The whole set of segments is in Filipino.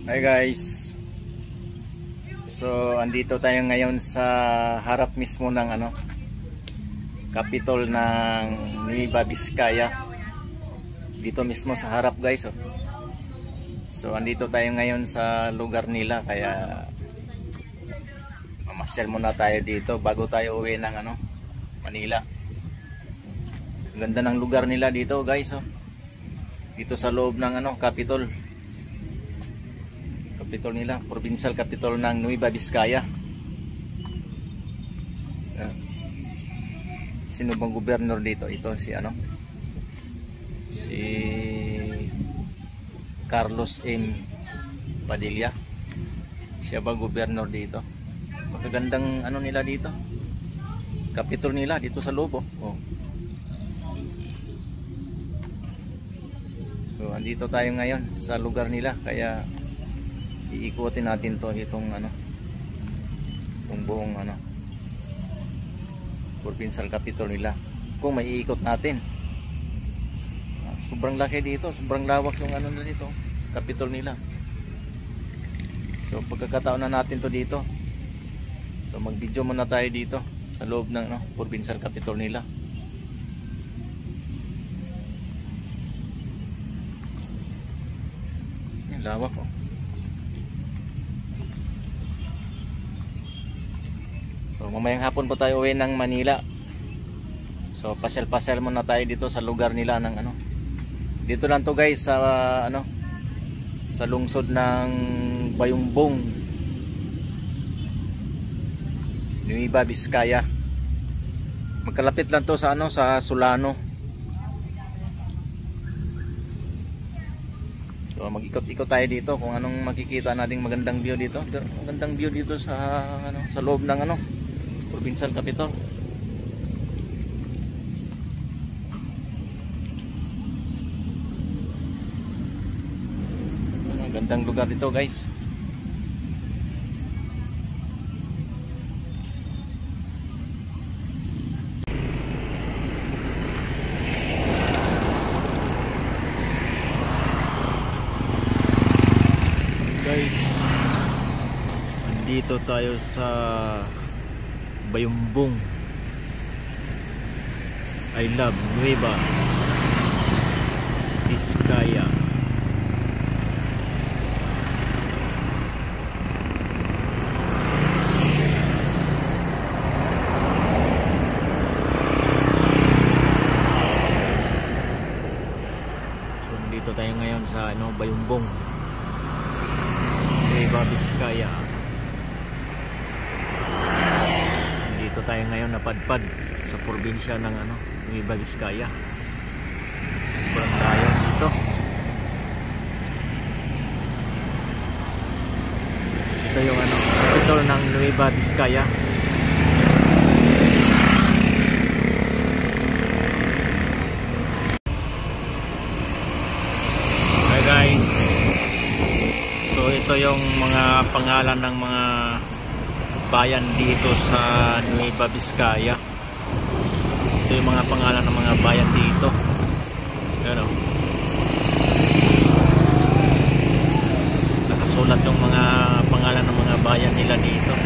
Hi guys. So andito tayo ngayon sa harap mismo ng Capitol ng Nueva Vizcaya. Dito mismo sa harap guys. So andito tayo ngayon sa lugar nila, kaya mamasyal muna tayo dito bago tayo uwi ng Manila. Ganda ng lugar nila dito guys. Dito sa loob ng Capitol nila, provincial capital ng Nueva Vizcaya. Sino bang gobernador dito? Ito si si Carlos M. Padilla. Siya ba gobernador dito? Magagandang nila dito, capital nila dito sa loob. So andito tayo ngayon sa lugar nila, kaya iikutin natin itong buong provincial capital nila kung may iikot natin. Sobrang laki dito, sobrang lawak yung nila dito, capital nila. So pagkakataon na natin to dito, so mag video muna tayo dito sa loob ng provincial capital nila. Yung lawak So, mamayang hapon po tayo uwi ng Manila. So pasyal-pasyal muna tayo dito sa lugar nila ng dito lang to guys, sa sa lungsod ng Bayumbong, Nueva Vizcaya. Magkalapit lang to sa sa Solano. So mag-ikot-ikot tayo dito kung anong makikita nating magandang view dito. Magandang view dito sa sa loob ng provincial capital. Magandang lugar dito guys. Guys, andito tayo sa Bayumbong. I love Nueva Vizcaya. So dito tayo ngayon sa Bayumbong, Nueva Vizcaya. Dito tayo ngayon napadpad sa probinsya ng Nueva Vizcaya. Sobrang layo dito. Ito yung capital ng Nueva Vizcaya. Hi guys. So ito yung mga pangalan ng mga bayan dito sa Nueva Vizcaya. Ito yung mga pangalan ng mga bayan dito. Nakasulat yung mga pangalan ng mga bayan nila dito.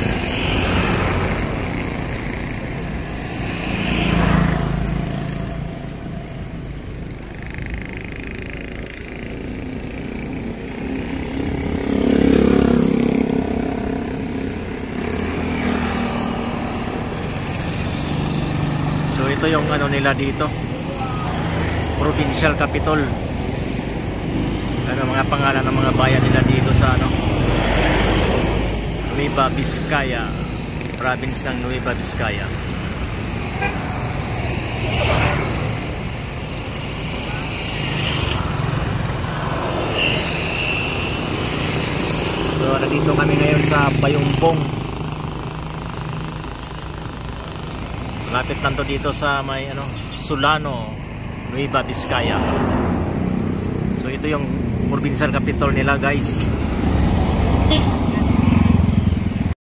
So ito yung nila dito, provincial capital. Mga pangalan ng mga bayan nila dito sa Nueva Vizcaya, province ng Nueva Vizcaya. So nandito kami ngayon sa Bayumbong. Malapit lang to dito sa may Solano, Nueva Vizcaya. So ito yung provincial capital nila guys.